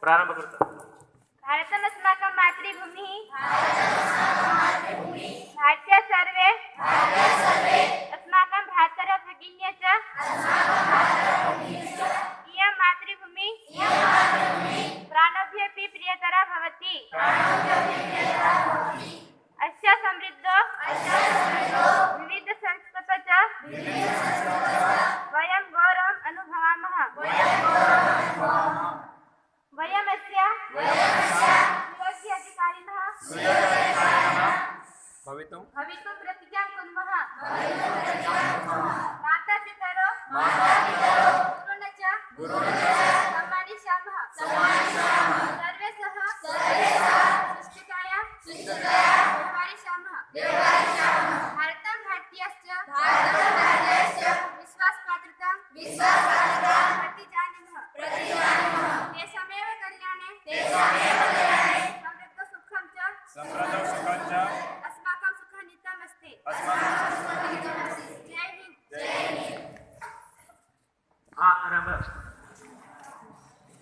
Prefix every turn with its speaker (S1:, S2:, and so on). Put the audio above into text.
S1: प्रारंभ करता।
S2: भारतमस्माकं मातृभूमिः भारतीय सर्वे अस्माकं भ्रातरः भगिन्यः च इयं मातृभूमि प्राणभ्योऽपि प्रियतरा भवति। अस्य समृद्धो विविध संस्कृतौ च वयं गौरवम् अनुभवामः। वयमस्य सुयोग्य अधिकारिणः
S1: भवितुं
S2: प्रतिज्ञां कुर्मः। मातापितरौ गुरुन् च सम्मानिष्यामः। सर्वे सह सुष्ठुताया व्यवहरिष्यामः। भारतं भारतीयश्च विश्वासपात्रतां प्रतिजानीमः। तेषामेव कल्याणे समृद्धसुखं च अस्माकं सुखनित्यमस्ति। जय हिंद।
S1: आरंभ।